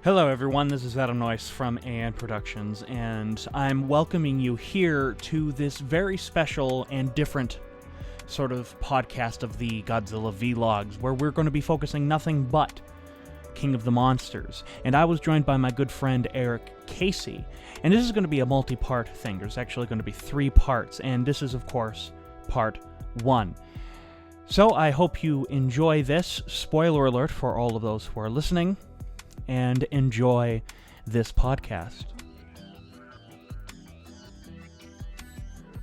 Hello everyone, this is Adam Noyce from AN Productions, and I'm welcoming you here to this very special and different sort of podcast of the Godzilla Vlogs, where we're going to be focusing nothing but King of the Monsters. And I was joined by my good friend Eric Casey, and this is going to be a multi-part thing. There's actually going to be 3 parts, and this is, of course, part 1. So I hope you enjoy this. Spoiler alert for all of those who are listening. And enjoy this podcast.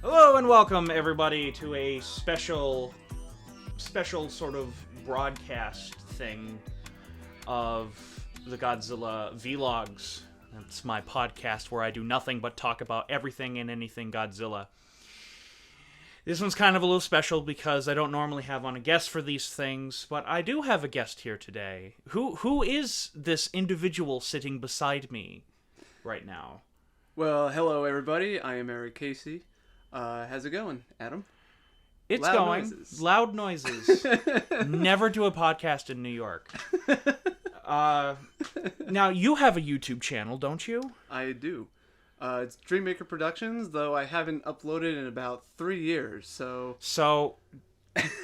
Hello and welcome everybody to a special sort of broadcast thing of the Godzilla Vlogs. That's my podcast where I do nothing but talk about everything and anything Godzilla. This one's kind of a little special because I don't normally have on a guest for these things, but I do have a guest here today. Who is this individual sitting beside me right now? Well, hello everybody. I am Eric Casey. How's it going, Adam? It's Loud going. noises. Loud noises. Never do a podcast in New York. Now, you have a YouTube channel, don't you? I do. It's Dreammaker Productions, though I haven't uploaded in about 3 years, so... So,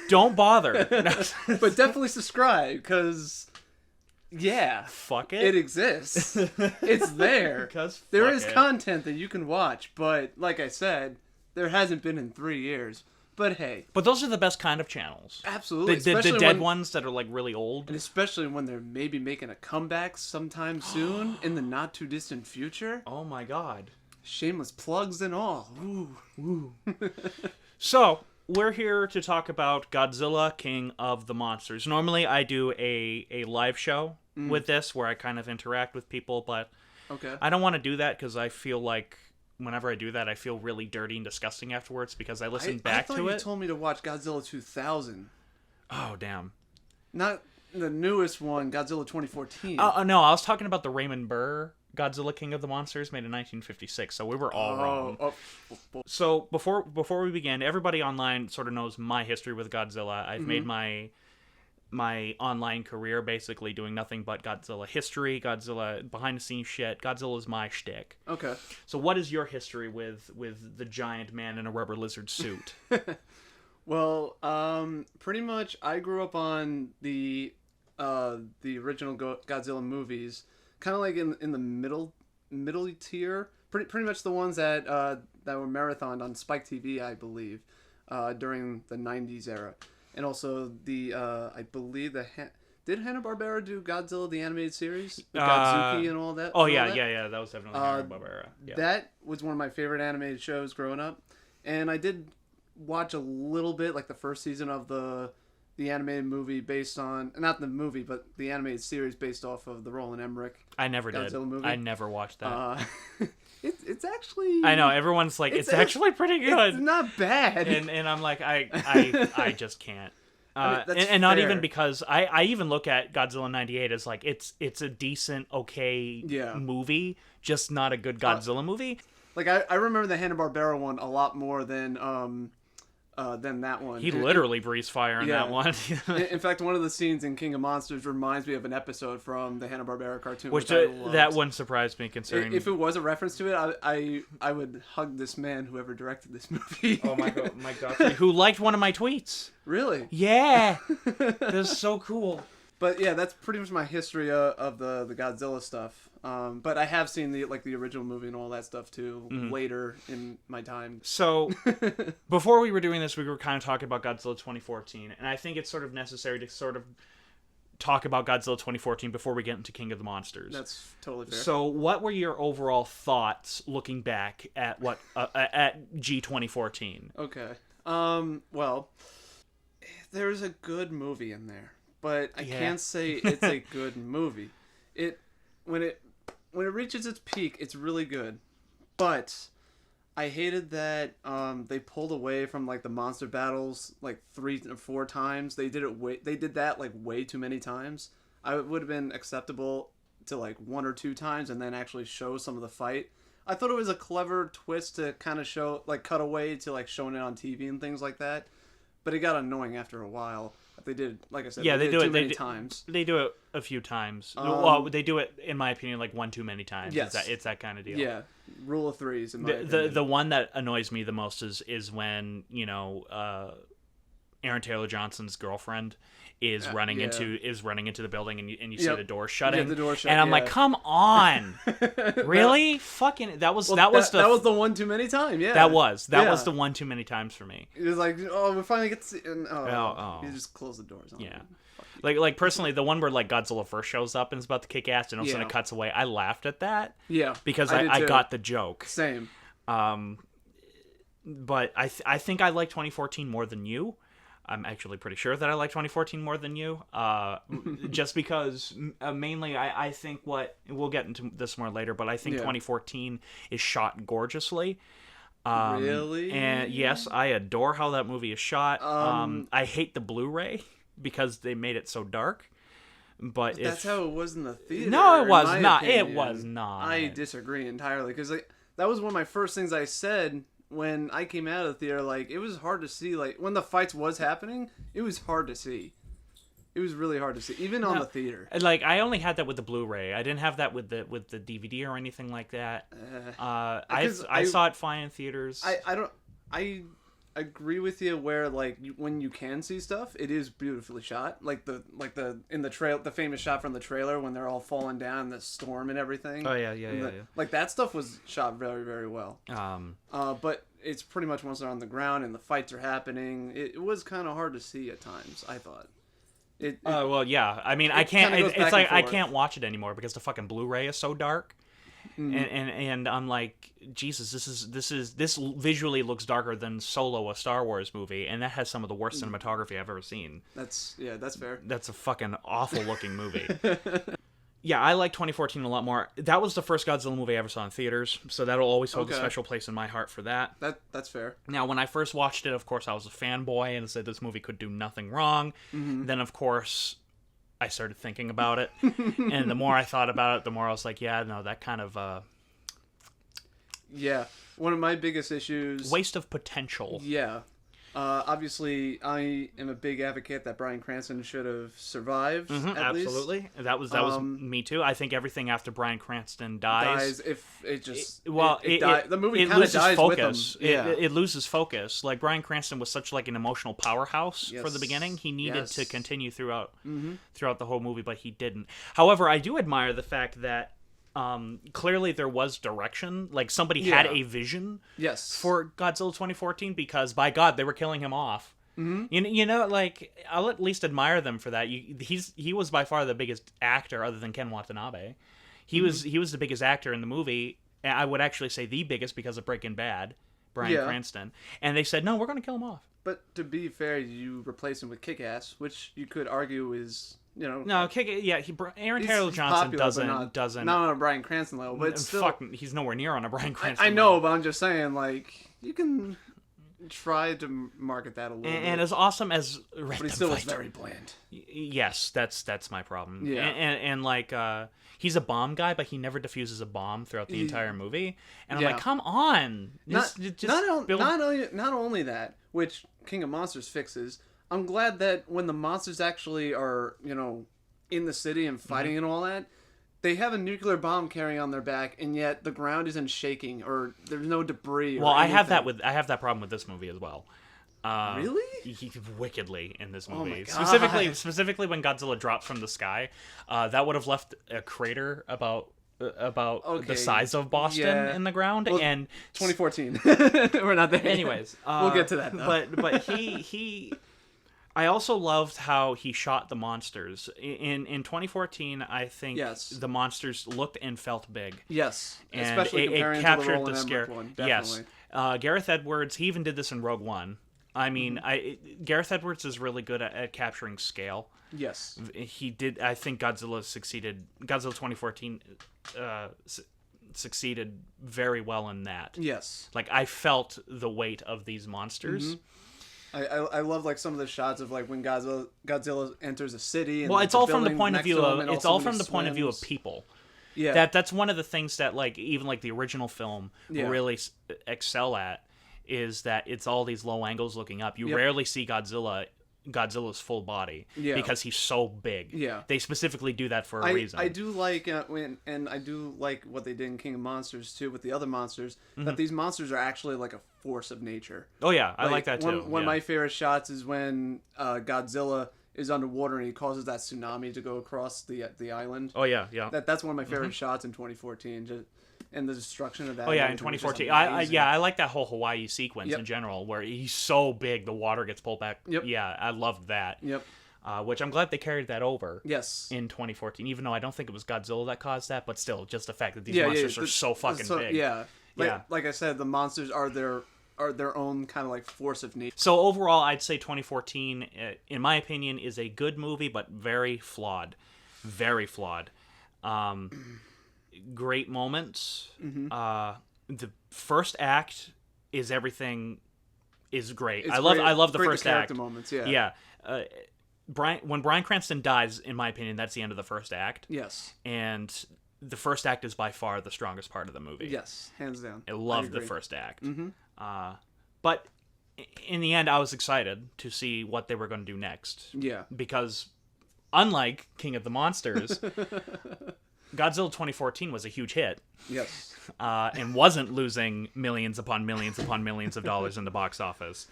don't bother. But definitely subscribe, because... Yeah. Fuck it. It exists. It's there. There is content that you can watch, but, like I said, there hasn't been in 3 years. But hey. But those are the best kind of channels. Absolutely. The dead ones that are, like, really old. And especially when they're maybe making a comeback sometime soon, in the not-too-distant future. Oh my god. Shameless plugs and all. Ooh. Ooh. So, we're here to talk about Godzilla, King of the Monsters. Normally, I do a live show with this, where I kind of interact with people, but I don't want to do that, because I feel like whenever I do that, I feel really dirty and disgusting afterwards, because I listen back to it. I thought you told me to watch Godzilla 2000. Oh, damn. Not the newest one, Godzilla 2014. No, I was talking about the Raymond Burr Godzilla King of the Monsters, made in 1956, so we were all wrong. So, before we begin, everybody online sort of knows my history with Godzilla. I've made my online career basically doing nothing but Godzilla history, Godzilla behind-the-scenes shit. Godzilla is my shtick. Okay. So what is your history with the giant man in a rubber lizard suit? Well, pretty much I grew up on the original Godzilla movies, kind of like in the middle tier. Pretty much the ones that were marathoned on Spike TV, I believe, during the 90s era. And also I believe did Hanna-Barbera do Godzilla the animated series? With Godzuki and all that? Oh, yeah. That was definitely Hanna-Barbera. Yeah. That was one of my favorite animated shows growing up. And I did watch a little bit, like the first season of the animated movie based on... Not the movie, but the animated series based off of the Roland Emmerich I never Godzilla did. movie. I never watched that. It's actually... I know, everyone's like, it's actually pretty good. It's not bad. And I'm like, I just can't. I mean, and not even because I even look at Godzilla 98 as like, it's a decent, okay movie, just not a good Godzilla movie. Like, I remember the Hanna-Barbera one a lot more than that one. He literally breathes fire in that one. In fact, one of the scenes in King of Monsters reminds me of an episode from the Hanna-Barbera cartoon. Which that one surprised me, considering... If it was a reference to it, I would hug this man, whoever directed this movie. Oh my god. Who liked one of my tweets. Really? Yeah! That's so cool. But yeah, that's pretty much my history of the Godzilla stuff. But I have seen the original movie and all that stuff too later in my time. So before we were doing this, we were kind of talking about Godzilla 2014, and I think it's sort of necessary to sort of talk about Godzilla 2014 before we get into King of the Monsters. That's totally fair. So what were your overall thoughts looking back at at G 2014? Okay. Well, there's a good movie in there, but I can't say it's a good movie. When it reaches its peak, it's really good, but I hated that they pulled away from like the monster battles like 3 or 4 times. They did that like way too many times. I would have been acceptable to like 1 or 2 times and then actually show some of the fight. I thought it was a clever twist to kind of show, like, cut away to like showing it on TV and things like that, but it got annoying after a while. They did, like I said, Yeah, they do it too many times. They do it a few times. Well, they do it, in my opinion, like one too many times. Yes. It's that kind of deal. Yeah, rule of threes. In my opinion. The one that annoys me the most is when Aaron Taylor Johnson's girlfriend is running into the building and you see the door shutting. Yeah, the door shut, and I'm like, come on, really? Fucking that was the one too many time. Yeah, that was the one too many times for me. It was like, oh, we finally get to see, and you just close the doors. Yeah. Like personally, the one where like Godzilla first shows up and is about to kick ass and all of a sudden it cuts away. I laughed at that. Yeah, because I got the joke. Same. But I think I like 2014 more than you. I'm actually pretty sure that I like 2014 more than you. Just because mainly I think we'll get into this more later, but I think 2014 is shot gorgeously. Really? And yes, I adore how that movie is shot. I hate the Blu-ray because they made it so dark. But that's how it was in the theater. No, it was not. Opinion. It was not. I disagree entirely because that was one of my first things I said when I came out of the theater. Like, it was hard to see. Like, when the fights was happening, it was hard to see. It was really hard to see, even on the theater. Like, I only had that with the Blu-ray. I didn't have that with the DVD or anything like that. I saw it fine in theaters. I agree with you where, like, when you can see stuff, it is beautifully shot. Like the famous shot from the trailer when they're all falling down, the storm and everything. Oh yeah. Like, that stuff was shot very, very well. But it's pretty much once they're on the ground and the fights are happening, it was kind of hard to see at times, I thought. Well, yeah. I mean, I can't. It's like I can't watch it anymore because the fucking Blu-ray is so dark. And I'm like, Jesus, this visually looks darker than Solo, a Star Wars movie, and that has some of the worst cinematography I've ever seen. That's fair. That's a fucking awful looking movie. Yeah, I like 2014 a lot more. That was the first Godzilla movie I ever saw in theaters, so that'll always hold a special place in my heart for that. That's fair. Now, when I first watched it, of course, I was a fanboy and said this movie could do nothing wrong. Then, of course, I started thinking about it, and the more I thought about it, the more I was like, yeah, no, that kind of... Yeah, one of my biggest issues... Waste of potential. Yeah. Obviously, I am a big advocate that Bryan Cranston should have survived, at least. Absolutely. That was me too. I think everything after Bryan Cranston dies... if it just... the movie kind of dies focus. with him. It loses focus. Like, Bryan Cranston was such like an emotional powerhouse for the beginning. He needed to continue throughout the whole movie, but he didn't. However, I do admire the fact that clearly there was direction. Like, somebody had a vision for Godzilla 2014 because, by God, they were killing him off. You know, like, I'll at least admire them for that. He was by far the biggest actor other than Ken Watanabe. He was the biggest actor in the movie. And I would actually say the biggest because of Breaking Bad, Bryan Cranston. And they said, no, we're going to kill him off. But to be fair, you replace him with Kick-Ass, which you could argue is... You know, no, Aaron Taylor Johnson popular, doesn't not on a Bryan Cranston level, but still, he's nowhere near on a Bryan Cranston. I know, but I'm just saying, like, you can try to market that a little bit. And as awesome as but he still is very bland. Yes, that's my problem. Yeah, and like he's a bomb guy, but he never defuses a bomb throughout the entire movie. And I'm like, come on, not only that, which King of Monsters fixes. I'm glad that when the monsters actually are, you know, in the city and fighting and all that, they have a nuclear bomb carrying on their back, and yet the ground isn't shaking or there's no debris. Well, I have that problem with this movie as well. Really? Wickedly in this movie. Oh my God. Specifically when Godzilla drops from the sky, that would have left a crater about the size of Boston in the ground. Well, and 2014. We're not there. Anyways, we'll get to that though. But he I also loved how he shot the monsters. In 2014, I think the monsters looked and felt big. Yes, and especially comparing it captured to the Roland scare. Emmerich one. Definitely. Yes, Gareth Edwards. He even did this in Rogue One. I mean, Gareth Edwards is really good at capturing scale. Yes, he did. I think Godzilla succeeded. Godzilla 2014 succeeded very well in that. Yes, like I felt the weight of these monsters. I love like some of the shots of like when Godzilla enters a city. And, well, like, it's all from the point of view of people. Yeah, that's one of the things that like even like the original film really excel at is that it's all these low angles looking up. You rarely see Godzilla Godzilla's full body Yeah. because he's so big. Yeah. They specifically do that for a reason. I do like and I do like what they did in King of Monsters too with the other monsters, that these monsters are actually like a force of nature. Oh yeah, I like that too. One of my favorite shots is when Godzilla is underwater and he causes that tsunami to go across the island. Oh yeah, yeah. That's one of my favorite shots in 2014. And the destruction of that. Oh yeah, in 2014. I like that whole Hawaii sequence Yep. in general, where he's so big, the water gets pulled back. Yep. Yeah, I loved that. Yep. Which I'm glad they carried that over. Yes. In 2014, even though I don't think it was Godzilla that caused that, but still, just the fact that these monsters are so fucking big. Yeah. Like I said, the monsters are their own kind of like force of nature. So overall, I'd say 2014, in my opinion, is a good movie, but very flawed. Very flawed. Great moments. The first act is everything is great. I love the first act. Moments, yeah. Yeah. When Bryan Cranston dies, in my opinion, that's the end of the first act. Yes. And the first act is by far the strongest part of the movie. Yes, hands down. I love the first act. But in the end, I was excited to see what they were going to do next. Yeah. Because unlike King of the Monsters, Godzilla 2014 was a huge hit. Yes. And wasn't losing millions upon millions upon millions of dollars in the box office.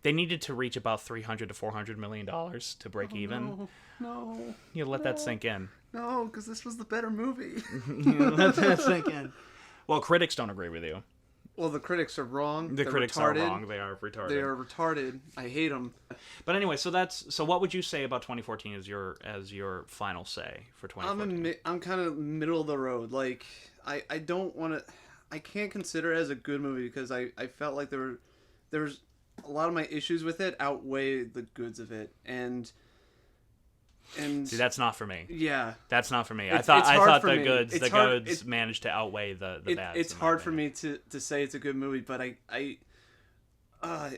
They needed to reach about $300 to $400 million to break even. No. You let that sink in. No, because this was the better movie. Let that sink in. Well, critics don't agree with you. Well, the critics are wrong. The critics are wrong. They are retarded. They are retarded. I hate them. But anyway, so what would you say about 2014 as your final say for 2014? I'm kind of middle of the road. Like I don't want to. I can't consider it as a good movie because I felt like there's a lot of my issues with it outweigh the goods of it, and see, that's not for me. Yeah, that's not for me. I thought the goods managed to outweigh the bads. It's hard for me to say it's a good movie, but I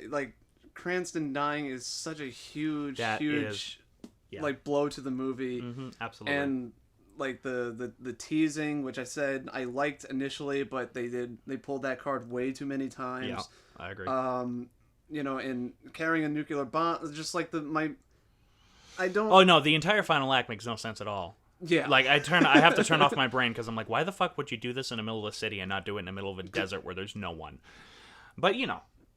like Cranston dying is such a huge like blow to the movie. Absolutely. And like the teasing, which I said I liked initially, but they pulled that card way too many times. Yeah, I agree. And carrying a nuclear bomb, just like I don't. Oh no, the entire final act makes no sense at all. Yeah. Like I have to turn off my brain because I'm like, why the fuck would you do this in the middle of a city and not do it in the middle of a desert where there's no one? But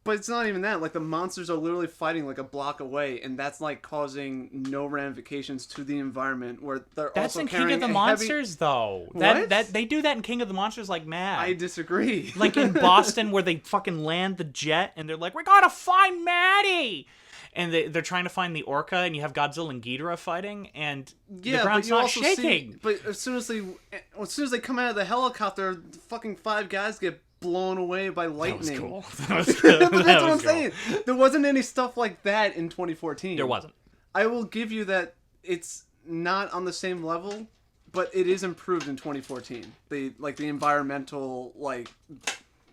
But it's not even that. Like the monsters are literally fighting like a block away, and that's like causing no ramifications to the environment. Where that's also in King of the Monsters, though. What? That they do that in King of the Monsters like mad. I disagree. Like in Boston, where they fucking land the jet, and they're like, "We gotta find Maddie," and they're trying to find the orca, and you have Godzilla and Ghidorah fighting, and the ground's not shaking. But as soon as they come out of the helicopter, the fucking 5 guys get blown away by lightning. That was cool. That was good. But that's what I'm saying. There wasn't any stuff like that in 2014. There wasn't. I will give you that it's not on the same level, but it is improved in 2014. The environmental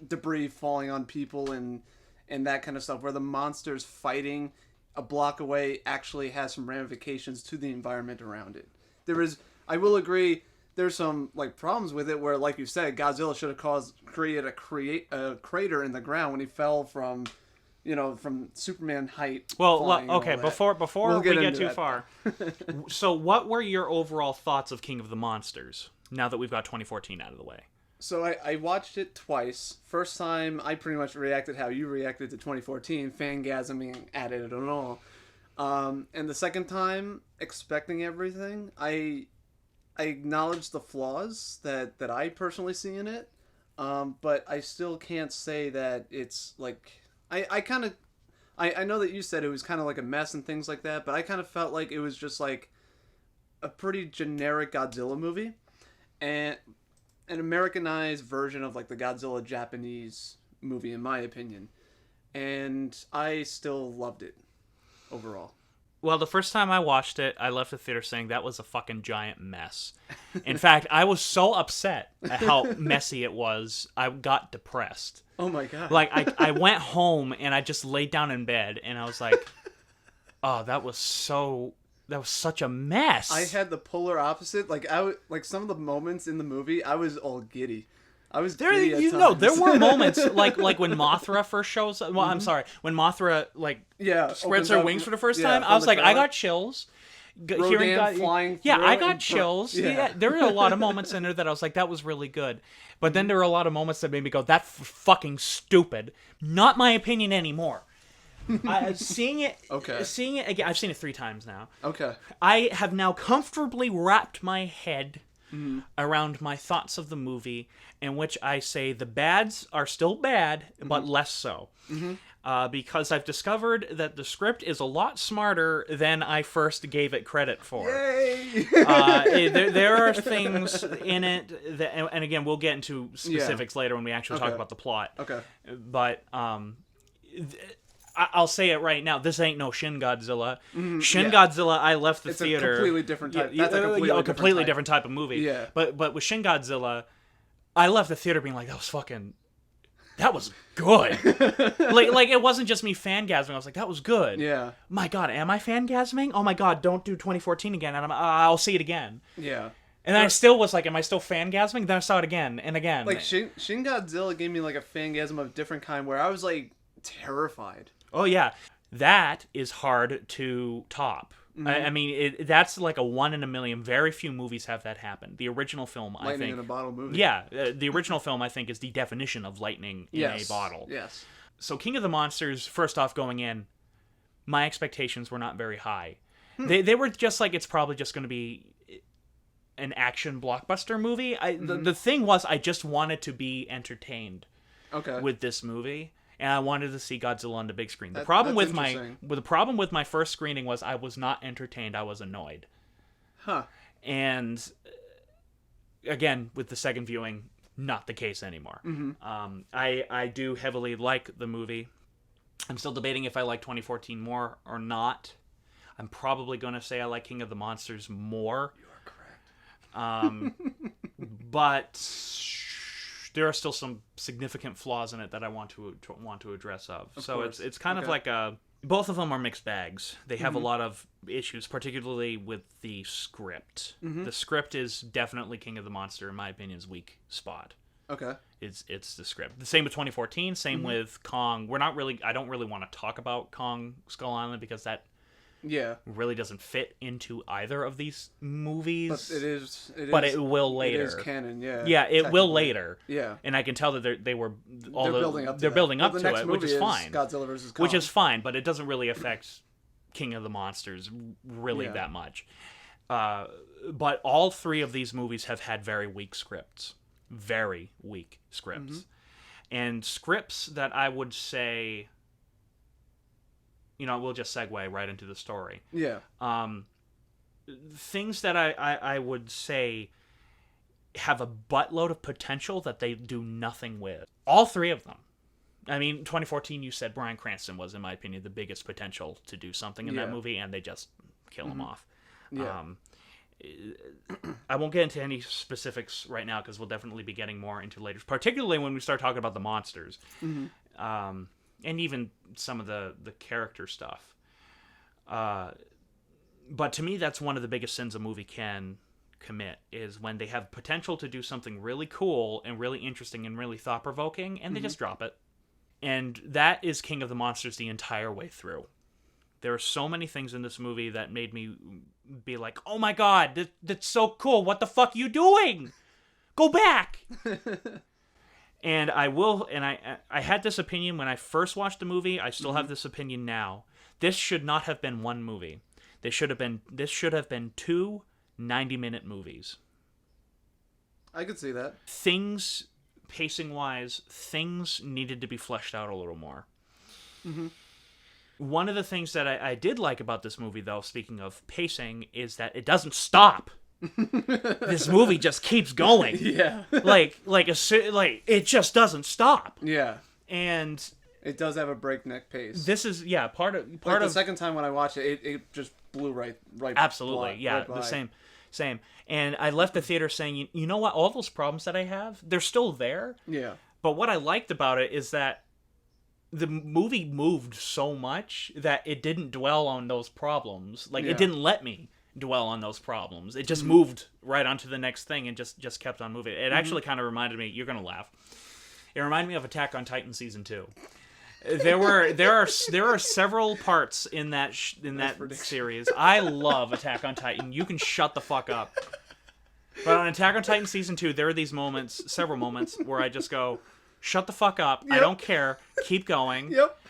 debris falling on people and that kind of stuff, where the monsters fighting a block away actually has some ramifications to the environment around it. I will agree, there's some problems with it where, like you said, Godzilla should have created a crater in the ground when he fell from Superman height. Well, okay, before we'll we get too far. So what were your overall thoughts of King of the Monsters now that we've got 2014 out of the way? So I watched it twice. First time, I pretty much reacted how you reacted to 2014, fangasming at it and all. And the second time, expecting everything, I acknowledge the flaws that I personally see in it, but I still can't say that it's I know that you said it was kind of like a mess and things like that, but I kind of felt like it was just like a pretty generic Godzilla movie, and an Americanized version of the Godzilla Japanese movie, in my opinion, and I still loved it overall. Well, the first time I watched it, I left the theater saying that was a fucking giant mess. In fact, I was so upset at how messy it was, I got depressed. Oh my god. I went home and I just laid down in bed and I was like, oh, that was such a mess. I had the polar opposite. Some of the moments in the movie, I was all giddy. I was There, giddy at you know, times. there were moments like when Mothra first shows. Well, I'm sorry, when Mothra spreads opens her up, wings for the first time. from I was the like, I trailer. got chills. Rodan flying yeah, through I it got and chills. yeah. Yeah, there were a lot of moments in there that I was like, that was really good. But then there were a lot of moments that made me go, that's fucking stupid. Not my opinion anymore. Seeing it again, I've seen it 3 times now. Okay. I have now comfortably wrapped my head around my thoughts of the movie, in which I say the bads are still bad, but less so. Because I've discovered that the script is a lot smarter than I first gave it credit for. Yay! There are things in it that, and again, we'll get into specifics later when we actually talk about the plot. Okay. But I'll say it right now. This ain't no Shin Godzilla. Shin Godzilla, I left the theater. It's a completely different type. That's a completely type. different type of movie. Yeah. But with Shin Godzilla, I left the theater being like, that was good. like it wasn't just me fangasming. I was like, that was good. Yeah. My God, am I fangasming? Oh my God, don't do 2014 again. And I'll see it again. Yeah. And I still was like, am I still fangasming? Then I saw it again and again. Like Shin Godzilla gave me like a fangasm of a different kind where I was like terrified. Oh yeah, that is hard to top. I mean, that's like a 1 in a million. Very few movies have that happen. The original film, I think, Lightning in a bottle movie. Yeah, the original film, I think, is the definition of lightning in a bottle. Yes. So, King of the Monsters. First off, going in, my expectations were not very high. They were just like, it's probably just going to be an action blockbuster movie. The thing was, I just wanted to be entertained. With this movie. And I wanted to see Godzilla on the big screen. The problem with my first screening was I was not entertained. I was annoyed. Huh. And again, with the second viewing, not the case anymore. I do heavily like the movie. I'm still debating if I like 2014 more or not. I'm probably going to say I like King of the Monsters more. You are correct. But there are still some significant flaws in it that I want to address of. So course. It's kind of like both of them are mixed bags. They have a lot of issues, particularly with the script. The script is definitely King of the Monster, in my opinion's weak spot. Okay. It's the script. The same with 2014. Same with Kong. I don't really want to talk about Kong Skull Island because that really doesn't fit into either of these movies. But it will later. It is canon, yeah. Yeah, it will later. Yeah. And I can tell that they're building up to it, which is fine. Godzilla versus Kong. Which is fine, but it doesn't really affect King of the Monsters really that much. But all 3 of these movies have had very weak scripts. Very weak scripts. And scripts that I would say, we'll just segue right into the story. Yeah. Things that I would say have a buttload of potential that they do nothing with. All 3 of them. I mean, 2014, you said Bryan Cranston was, in my opinion, the biggest potential to do something in that movie, and they just kill him off. Yeah. I won't get into any specifics right now because we'll definitely be getting more into later, particularly when we start talking about the monsters. And even some of the character stuff. But to me, that's one of the biggest sins a movie can commit, is when they have potential to do something really cool and really interesting and really thought-provoking, and they just drop it. And that is King of the Monsters the entire way through. There are so many things in this movie that made me be like, oh my God, that's so cool. What the fuck are you doing? Go back. And I had this opinion when I first watched the movie. I still have this opinion now. This should not have been one movie. This should have been 2 90-minute movies. I could see that. Things, pacing-wise, things needed to be fleshed out a little more. One of the things that I did like about this movie, though, speaking of pacing, is that it doesn't stop. This movie just keeps going. Yeah. like it just doesn't stop. Yeah. And it does have a breakneck pace. This is part of the second time when I watched it, it just blew right. Absolutely, right the same. And I left the theater saying, you know what? All those problems that I have, they're still there. Yeah. But what I liked about it is that the movie moved so much that it didn't dwell on those problems. Like, it didn't let me dwell on those problems. It just moved right onto the next thing and just kept on moving. It actually kind of reminded me, you're going to laugh, it reminded me of Attack on Titan Season 2. There are several parts in that series. I love Attack on Titan. You can shut the fuck up. But on Attack on Titan Season 2, there are these moments, several moments, where I just go, shut the fuck up. Yep. I don't care. Keep going. Yep.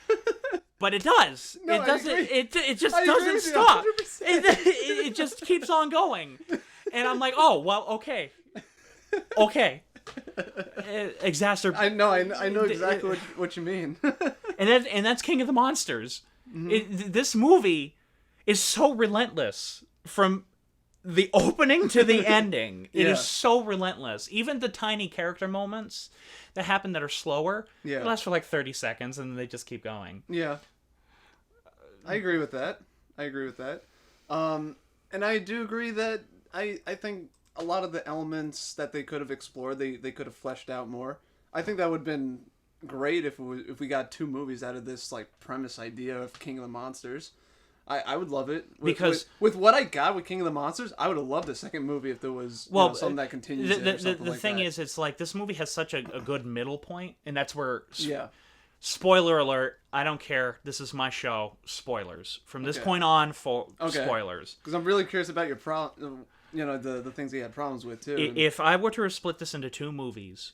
But it does. No, it doesn't. It just I doesn't stop. it It just keeps on going. And I'm like, oh, well, okay. Okay. I know exactly what you mean. and that's King of the Monsters. This movie is so relentless from the opening to the ending. It is so relentless. Even the tiny character moments that happen that are slower, they last for like 30 seconds and then they just keep going. Yeah. I agree with that. And I do agree that I think a lot of the elements that they could have explored, they could have fleshed out more. I think that would have been great if we got 2 movies out of this like premise idea of King of the Monsters. I would love it. With what I got with King of the Monsters, I would have loved a second movie if there was something that continues. The thing is, it's like this movie has such a good middle point, and that's where. Spoiler alert! I don't care. This is my show. Spoilers from this point on. Spoilers. Because I'm really curious about your the things you had problems with too. If I were to split this into 2 movies,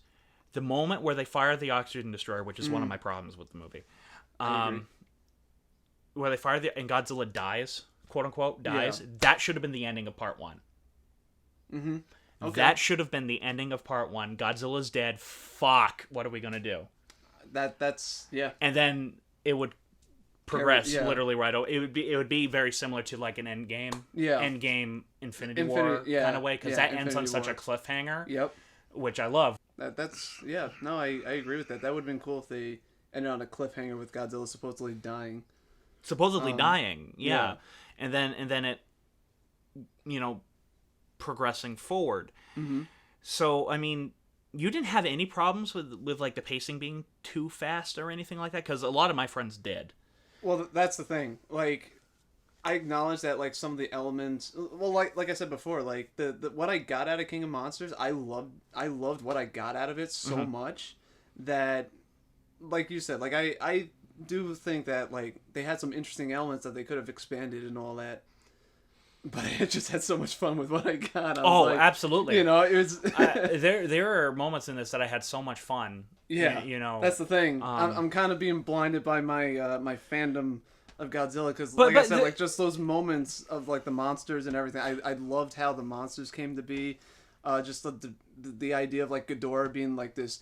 the moment where they fire the oxygen destroyer, which is one of my problems with the movie, where they fire and Godzilla dies, quote unquote, that should have been the ending of part 1. Mm-hmm. Okay. That should have been the ending of part 1. Godzilla's dead. Fuck. What are we gonna do? That's. And then it would progress literally right over. It would be very similar to like an Endgame Infinity War kind of way, because that ends on such a cliffhanger. Yep. Which I love. No, I agree with that. That would have been cool if they ended on a cliffhanger with Godzilla supposedly dying. Yeah. And then it, progressing forward. Mm-hmm. So I mean, you didn't have any problems with like the pacing being too fast or anything like that, because a lot of my friends did. Well, that's the thing. Like, I acknowledge that like some of the elements. Well, like I said before, like the what I got out of King of Monsters, I loved what I got out of it so much that, like you said, like I do think that like they had some interesting elements that they could have expanded and all that. But I just had so much fun with what I got. Absolutely. It was there are moments in this that I had so much fun. Yeah, that's the thing. I'm kind of being blinded by my my fandom of Godzilla, because I said, like just those moments of like the monsters and everything. I loved how the monsters came to be. Just the idea of like Ghidorah being like this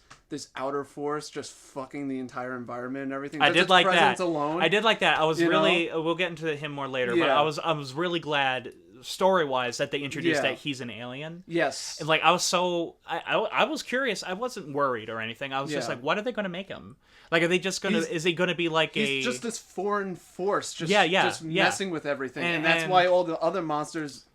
outer force just fucking the entire environment and everything. I did like that. Alone, I did like that. I was we'll get into him more later, but I was really glad story-wise that they introduced that he's an alien. Yes. And like I was so I was curious. I wasn't worried or anything. I was just like, what are they going to make him? Like, are they just going to is he going to be like he's just this foreign force just messing with everything. And that's why all the other monsters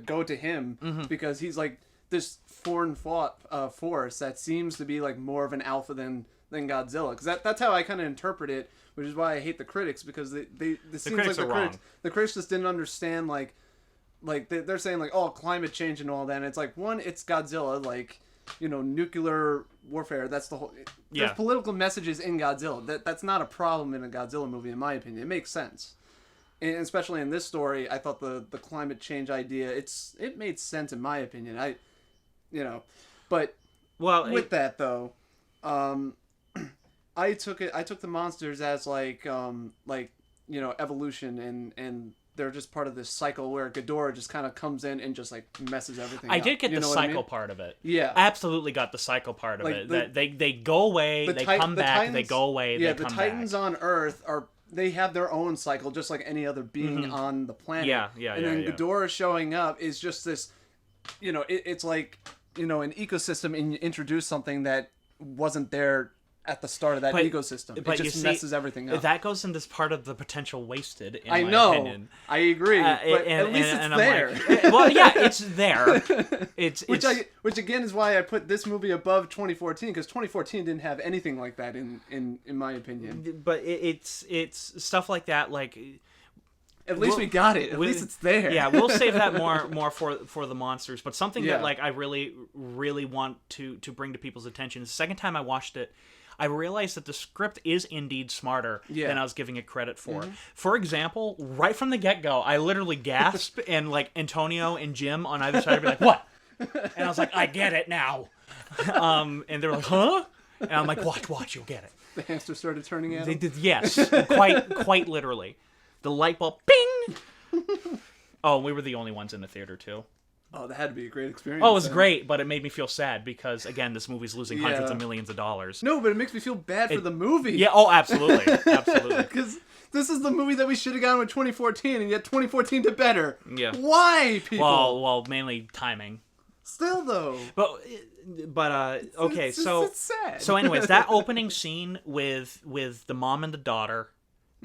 go to him, because he's like this foreign force that seems to be like more of an alpha than Godzilla, because that's how I kind of interpret it, which is why I hate the critics, because they seems critics like the critics just didn't understand like they're saying like, oh, climate change and all that, and it's like, one, it's Godzilla, like, nuclear warfare, that's the whole there's political messages in Godzilla. That's not a problem in a Godzilla movie, in my opinion. It makes sense. And especially in this story, I thought the climate change idea, it made sense in my opinion. But with that though, I took the monsters as like evolution, and they're just part of this cycle where Ghidorah just kind of comes in and just like messes everything up. I did get the cycle part of it. Yeah. Absolutely got the cycle part of it. That they go away, they come back, Titans, they go away, they come back. Yeah, the Titans on Earth they have their own cycle just like any other being on the planet. And then Ghidorah showing up is just this, it's like, an ecosystem, and you introduce something that wasn't there at the start of that ecosystem. It just messes everything up. That goes in this part of the potential wasted, in my opinion. I agree. But at least it's there. It's there. Which again is why I put this movie above 2014, because 2014 didn't have anything like that in my opinion. But it's stuff like that, like At least we got it. At least it's there. Yeah, we'll save that more for the monsters. But something that like I really want to bring to people's attention is the second time I watched it, I realized that the script is indeed smarter than I was giving it credit for. For example, right from the get-go, I literally gasped, and like Antonio and Jim on either side would be like, "What?" And I was like, "I get it now." And they're like, "Huh?" And I'm like, "Watch, you'll get it." The hamster started turning at They him. did, yes, quite literally. The light bulb, bing! Oh, we were the only ones in the theater, too. Oh, that had to be a great experience. Oh, it was great, but it made me feel sad because, again, this movie's losing hundreds of millions of dollars. No, but it makes me feel bad for the movie. Yeah, oh, absolutely. Absolutely. Because this is the movie that we should have gone with 2014, and yet 2014 did better. Yeah. Why, people? Well, mainly timing. Still, though. But okay, it's sad. So anyways, that opening scene with the mom and the daughter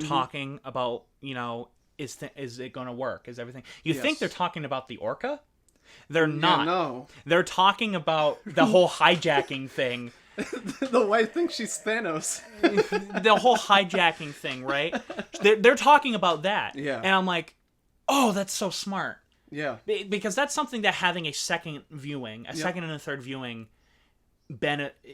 talking about, you know, is it going to work? Is everything? You think they're talking about the orca? They're not. No. They're talking about the whole hijacking thing. The wife thinks she's Thanos. The whole hijacking thing, right? They're talking about that. Yeah. And I'm like, oh, that's so smart. Yeah. Because that's something that having a second viewing, second and a third viewing,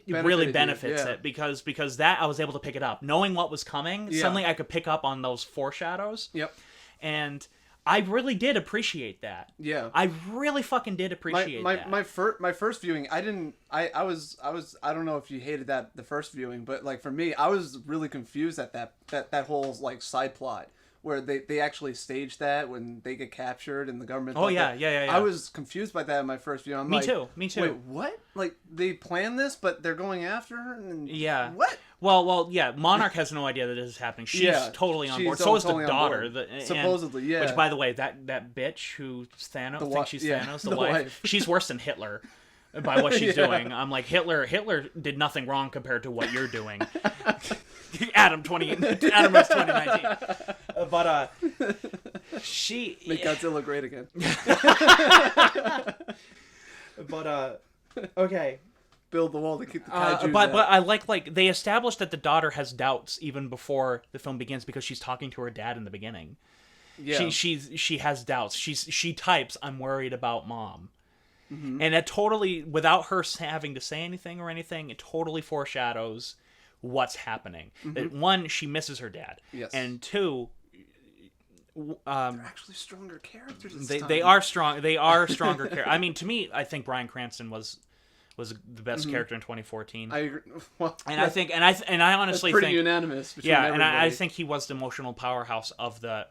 really benefits it. Because that I was able to pick it up. Knowing what was coming, suddenly I could pick up on those foreshadows. Yep. And I really did appreciate that. Yeah. I really fucking did appreciate that. My first viewing, I don't know if you hated that the first viewing, but like for me, I was really confused at that whole like side plot where they actually staged that when they get captured and the government. Oh yeah. I was confused by that in my first view. Me too. Wait, what? Like they planned this, but they're going after her? And yeah. What? Well, yeah. Monarch has no idea that this is happening. She's totally on board. So is the daughter. Supposedly, yeah. Which, by the way, that bitch who Thanos thinks she's Thanos, the wife, she's worse than Hitler by what she's doing. I'm like, Hitler did nothing wrong compared to what you're doing. Adam was 2019. But she make Godzilla great again. But okay. Build the wall to keep the kaiju. But I like they established that the daughter has doubts even before the film begins because she's talking to her dad in the beginning. Yeah. She has doubts. She types, "I'm worried about mom." Mm-hmm. And it totally, without her having to say anything or anything, it totally foreshadows what's happening. Mm-hmm. That one, she misses her dad. Yes. And two, they're actually stronger characters this time. They are strong. They are stronger characters. I mean, to me, I think Bryan Cranston was the best character in 2014. I agree. Well, and I think, and I honestly that's pretty think unanimous. And I think he was the emotional powerhouse of the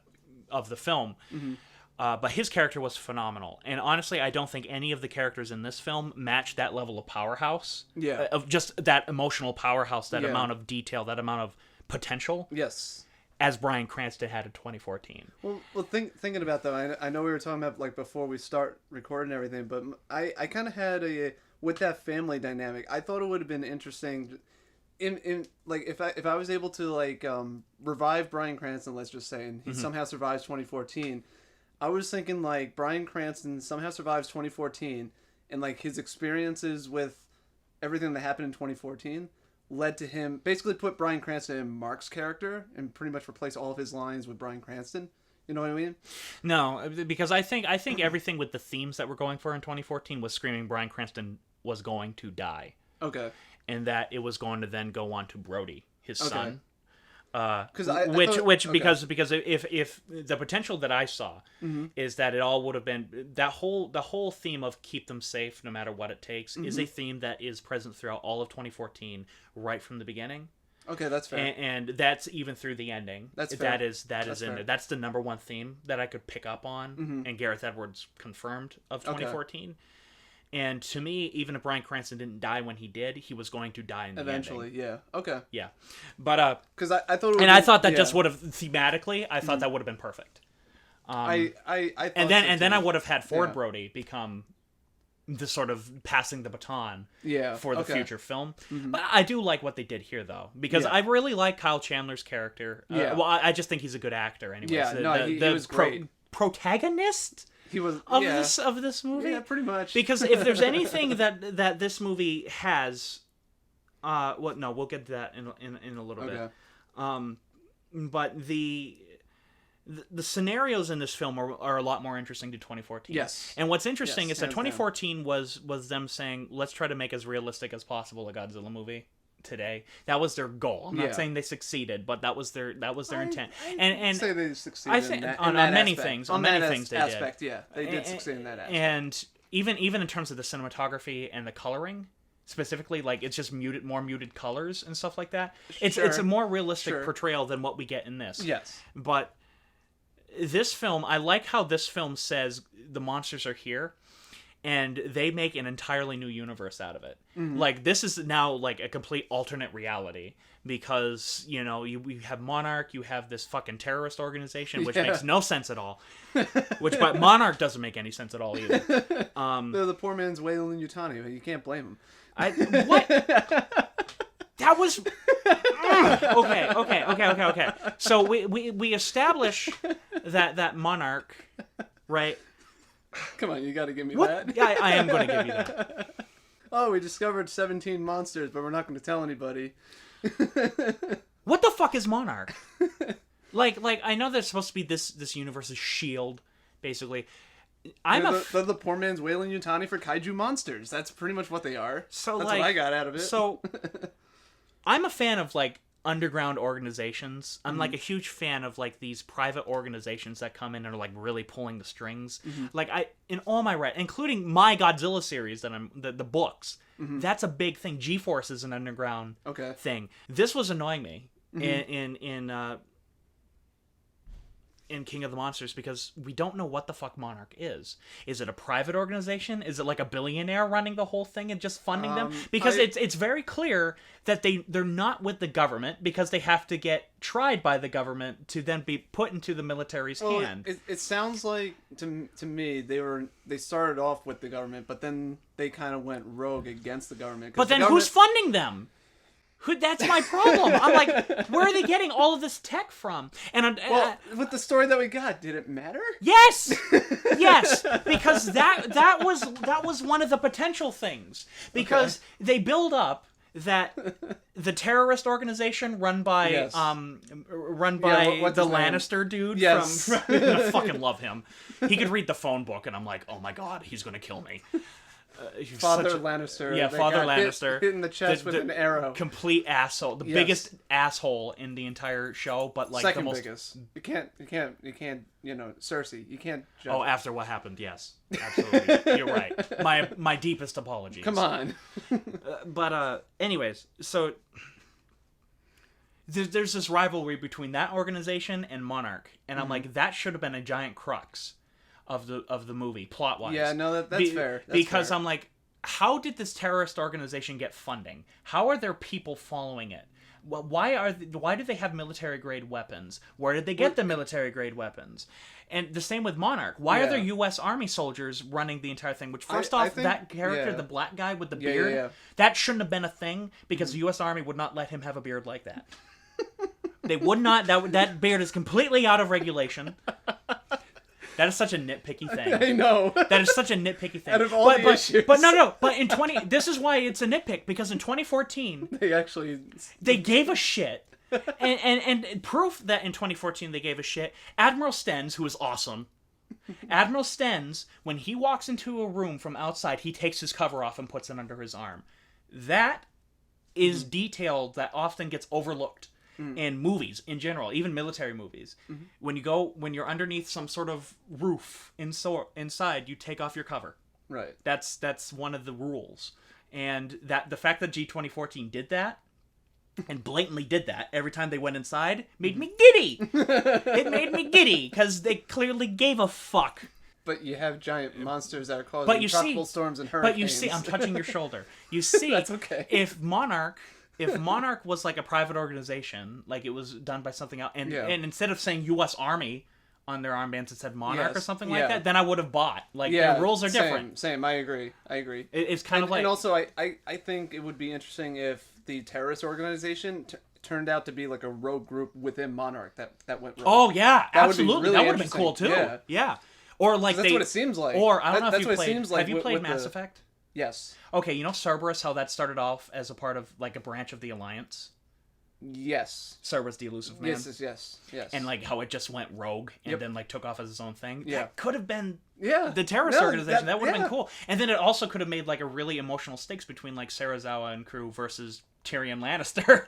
film. Mm-hmm. But his character was phenomenal, and honestly, I don't think any of the characters in this film matched that level of powerhouse. Yeah, of just that emotional powerhouse, that amount of detail, that amount of potential. Yes. As Bryan Cranston had in 2014. Well, thinking about that, I know we were talking about like before we start recording and everything, but I kind of had with that family dynamic. I thought it would have been interesting, in like if I was able to like revive Bryan Cranston, let's just say, and he somehow survives 2014. I was thinking like Bryan Cranston somehow survives 2014, and like his experiences with everything that happened in 2014 led to him basically put Bryan Cranston in Mark's character and pretty much replace all of his lines with Bryan Cranston. You know what I mean? No, because I think everything with the themes that we're going for in 2014 was screaming Bryan Cranston was going to die. Okay. And that it was going to then go on to Brody, his son. Because if the potential that I saw is that it all would have been the whole theme of keep them safe no matter what it takes is a theme that is present throughout all of 2014 right from the beginning. Okay, that's fair. And that's even through the ending. That's fair. That is in there. That's the number one theme that I could pick up on, and Gareth Edwards confirmed of 2014. Okay. And to me, even if Bryan Cranston didn't die when he did, he was going to die in the eventually. ending. Yeah. Okay. Yeah, but because I thought, I thought that just would have thematically, I thought that would have been perfect. I thought and then I would have had Ford Brody become the sort of passing the baton for the future film. But I do like what they did here though, because I really like Kyle Chandler's character. Well, I just think he's a good actor anyway. Yeah, he was great. Protagonist. He was of this movie. Yeah, pretty much. Because if there's anything that this movie has, we'll get to that in a little bit. But the scenarios in this film are a lot more interesting to 2014. Yes. And what's interesting Yes, is that hands down. 2014 was them saying, let's try to make as realistic as possible a Godzilla movie today. That was their goal. I'm not saying they succeeded, but that was their intent. And say they succeeded. I think on many aspect. things. On many that things they aspect, did. yeah, they did succeed in that aspect. And even in terms of the cinematography and the coloring, specifically, like it's just more muted colors and stuff like that. It's a more realistic portrayal than what we get in this. Yes, but this film, I like how this film says the monsters are here, and they make an entirely new universe out of it. Mm-hmm. Like, this is now like a complete alternate reality because, you know, you have Monarch, you have this fucking terrorist organization, which makes no sense at all. But Monarch doesn't make any sense at all either. They're the poor man's Weyland Yutani. You can't blame them. What? That was okay. So we establish that Monarch, right? Come on, you got to give me What? that. Yeah, I am going to give you that. Oh, we discovered 17 monsters, but we're not going to tell anybody. What the fuck is Monarch? Like I know there's supposed to be this universe's shield, basically. They're the poor man's Weyland Yutani for kaiju monsters. That's pretty much what they are. So that's like, what I got out of it. So I'm a fan of like underground organizations. I'm like a huge fan of like these private organizations that come in and are like really pulling the strings. Like in all my including my Godzilla series that the books. That's a big thing. G-Force is an underground thing. This was annoying me in King of the Monsters because we don't know what the fuck Monarch is. Is it a private organization? Is it like a billionaire running the whole thing and just funding them? Because it's very clear that they're not with the government because they have to get tried by the government to then be put into the military's hand. It sounds like to me they started off with the government, but then they kind of went rogue against the government. But then who's funding them? That's my problem. I'm like, where are they getting all of this tech from? And with the story that we got, did it matter? Yes, yes, because that was one of the potential things because they build up that the terrorist organization run by the Lannister dude from I fucking love him. He could read the phone book, and I'm like, oh my god, he's gonna kill me. Father Lannister. Yeah, Father Lannister. Hit in the chest with an arrow. Complete asshole. The biggest asshole in the entire show, but like second the most biggest. You can't. Cersei. You can't judge. Oh, after what happened, yes, absolutely. You're right. My deepest apologies. Come on. But anyways, so there's this rivalry between that organization and Monarch, and I'm like, that should have been a giant crux of the movie plot wise. Yeah, no, that's fair. Because I'm like, how did this terrorist organization get funding? How are there people following it? Why do they have military grade weapons? Where did they get the military grade weapons? And the same with Monarch. Why are there U.S. Army soldiers running the entire thing? Which first off, that character, the black guy with the beard, that shouldn't have been a thing because the U.S. Army would not let him have a beard like that. They would not. That beard is completely out of regulation. That is such a nitpicky thing. I know. That is such a nitpicky thing. Out of all the issues. But no. But this is why it's a nitpick, because in 2014 they gave a shit. And proof that in 2014 they gave a shit, Admiral Stenz, who is awesome. Admiral Stenz, when he walks into a room from outside, he takes his cover off and puts it under his arm. That is detail that often gets overlooked. In movies in general, even military movies, when you're underneath some sort of roof inside, you take off your cover. Right. That's one of the rules, and that the fact that G2014 did that and blatantly did that every time they went inside made me giddy. It made me giddy because they clearly gave a fuck. But you have giant monsters that are causing tropical storms and hurricanes. But you see, I'm touching your shoulder. You see, that's okay. If Monarch was like a private organization, like it was done by something else, and instead of saying U.S. Army on their armbands, it said Monarch or something like that, then I would have bought. Like, the rules are different. Same. I agree. It's kind of like... And also, I think it would be interesting if the terrorist organization turned out to be like a rogue group within Monarch that went rogue. Oh, yeah. Absolutely. Really that would have been cool, too. Yeah. Or like that's what it seems like. Or, I don't know if you played... Have you played Mass Effect? Yes. Okay, you know Cerberus, how that started off as a part of, like, a branch of the Alliance? Yes. Cerebrus the Elusive Man. Yes. And like how it just went rogue and then like took off as its own thing. Yeah. That could have been the terrorist organization. That would have been cool. And then it also could have made like a really emotional stakes between like Serizawa and crew versus Tyrion Lannister.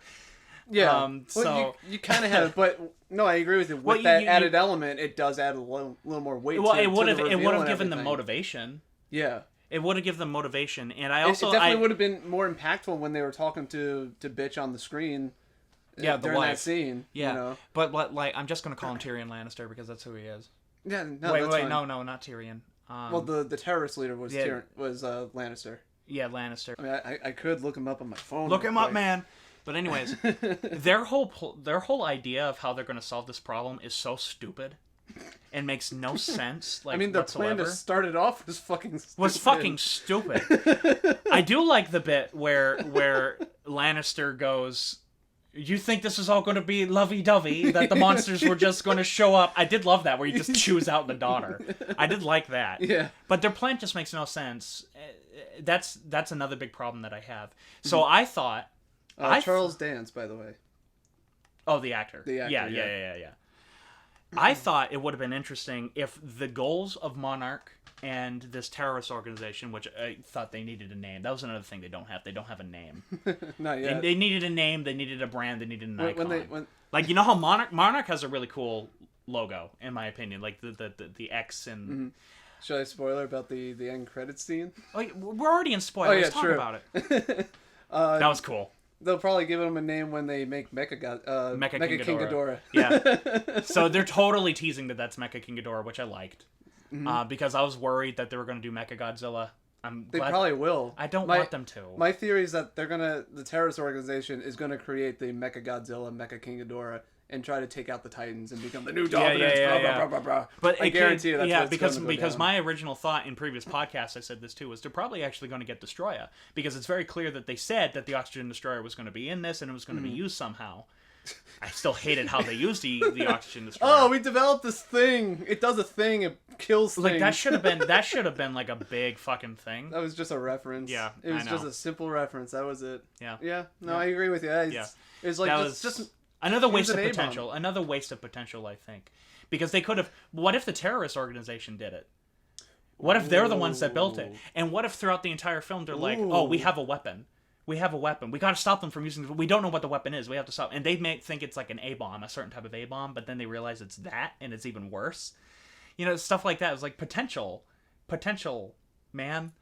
Yeah. So well, you kind of have, but no, I agree with you. With that added element, it does add a little more weight. Well, to it would have given everything. them motivation. Yeah. It would have given them motivation, and I also it definitely would have been more impactful when they were talking to bitch on the screen. Yeah, during wife. That scene. Yeah, you know? but like I'm just gonna call him Tyrion Lannister because that's who he is. Yeah, no, wait, that's fine. no, not Tyrion. Well, the terrorist leader was Lannister. Yeah, Lannister. I mean, I could look him up on my phone. Look him up, man. But anyways, their whole idea of how they're gonna solve this problem is so stupid. And makes no sense. Like, I mean, the whatsoever. plan to start it off was fucking stupid. I do like the bit where Lannister goes, "You think this is all going to be lovey-dovey? That the monsters were just going to show up?" I did love that where he just chews out the daughter. I did like that. Yeah. But their plan just makes no sense. That's another big problem that I have. So I thought, Charles Dance, by the way. Oh, the actor. Yeah. I thought it would have been interesting if the goals of Monarch and this terrorist organization, which I thought they needed a name. That was another thing they don't have. They don't have a name. Not yet. They needed a name. They needed a brand. They needed an icon. When... Like, you know how Monarch has a really cool logo, in my opinion. Like the X and... Mm-hmm. Should I spoiler about the end credits scene? Like, we're already in spoilers. Oh, yeah, Talk true. about it. That was cool. They'll probably give him a name when they make Mecha King Ghidorah. Yeah. So they're totally teasing that that's Mecha King Ghidorah, which I liked. Because I was worried that they were going to do Mecha Godzilla. They probably will. I don't want them to. My theory is that the terrorist organization is gonna create the Mecha Godzilla, Mecha King Ghidorah, and try to take out the Titans and become the new dominant. Yeah. But I guarantee you that's because my original thought in previous podcasts, I said this too, was they're probably actually going to get Destroyer, because it's very clear that they said that the Oxygen Destroyer was going to be in this and it was going to be used somehow. I still hated how they used the Oxygen Destroyer. Oh, we developed this thing. It does a thing. It kills things. Like that should have been like a big fucking thing. That was just a reference. Yeah, it was just a simple reference. That was it. Yeah. Yeah. No, I agree with you. It was like just another waste of potential. Another waste of potential, I think, because they could have. What if the terrorist organization did it? What if they're the ones that built it? And what if throughout the entire film they're like, "Oh, we have a weapon. We have a weapon. We got to stop them from using it. We don't know what the weapon is. We have to stop." And they may think it's like an A-bomb, a certain type of A-bomb, but then they realize it's that, and it's even worse. You know, stuff like that. It's like potential, man.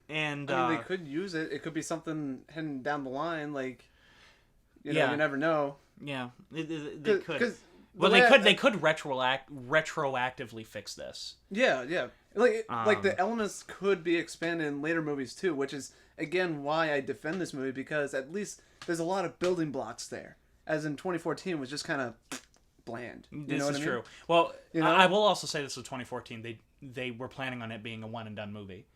And I mean, they could use it. It could be something heading down the line, like you never know. Yeah, they could. Well, they could retroactively fix this. Yeah. Like the elements could be expanded in later movies too, which is again why I defend this movie, because at least there's a lot of building blocks there. As in 2014 was just kind of bland. This is true. Well, I will also say this with 2014. They were planning on it being a one and done movie.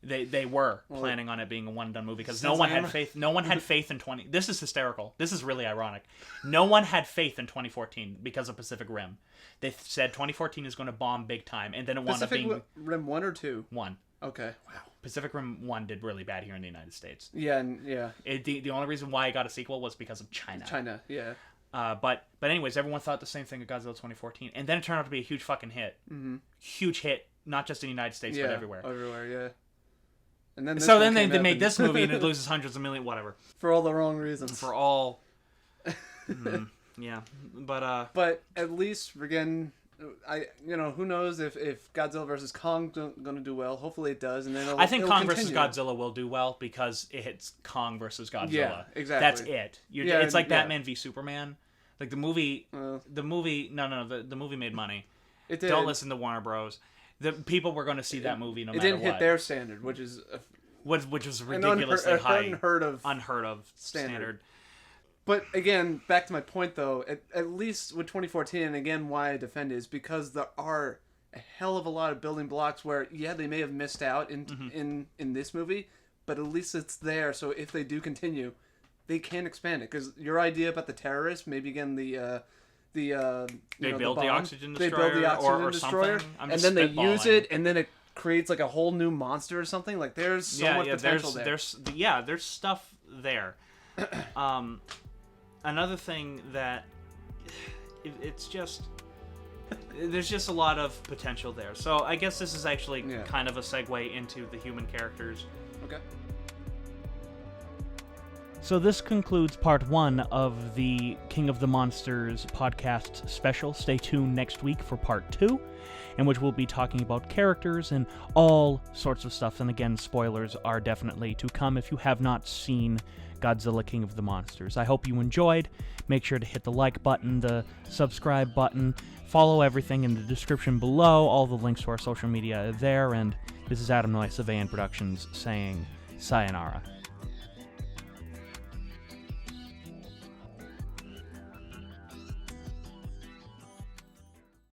They were planning on it being a one and done movie because no one had faith. No one had faith in 20. This is hysterical. This is really ironic. No one had faith in 2014 because of Pacific Rim. They said 2014 is going to bomb big time, and then it wound up being Pacific Rim 1 or 2. 1. Okay. Wow. Pacific Rim 1 did really bad here in the United States. Yeah. The only reason why it got a sequel was because of China. Yeah. But anyways, everyone thought the same thing of Godzilla 2014, and then it turned out to be a huge fucking hit. Mm-hmm. Huge hit, not just in the United States, but everywhere. Everywhere, yeah. And then they made this movie and it loses hundreds of millions, whatever. For all the wrong reasons. For all. Yeah, but at least again, who knows if Godzilla versus Kong gonna do well? Hopefully it does, and then I think Kong versus Godzilla will do well because it hits Kong versus Godzilla. Yeah, exactly. That's it. It's like Batman v Superman. Like the movie. The movie made money. It did. Don't listen to Warner Bros. The people were going to see that movie no matter what. It didn't hit their standard, which is ridiculously high, unheard of standard. But again, back to my point though, at least with 2014, and again why I defend it is because there are a hell of a lot of building blocks where they may have missed out in this movie, but at least it's there. So if they do continue, they can expand it. Because your idea about the terrorists, maybe again they build the Oxygen Destroyer, they build the Oxygen Destroyer, something. And then they use it, and then it creates like a whole new monster or something. Like there's so much potential there. There's stuff there. another thing that it's just there's just a lot of potential there. So I guess this is actually kind of a segue into the human characters. Okay. So this concludes part 1 of the King of the Monsters podcast special. Stay tuned next week for part 2, in which we'll be talking about characters and all sorts of stuff. And again, spoilers are definitely to come if you have not seen Godzilla King of the Monsters. I hope you enjoyed. Make sure to hit the like button, the subscribe button, follow everything in the description below. All the links to our social media are there. And this is Adam Noyce of AN Productions saying sayonara.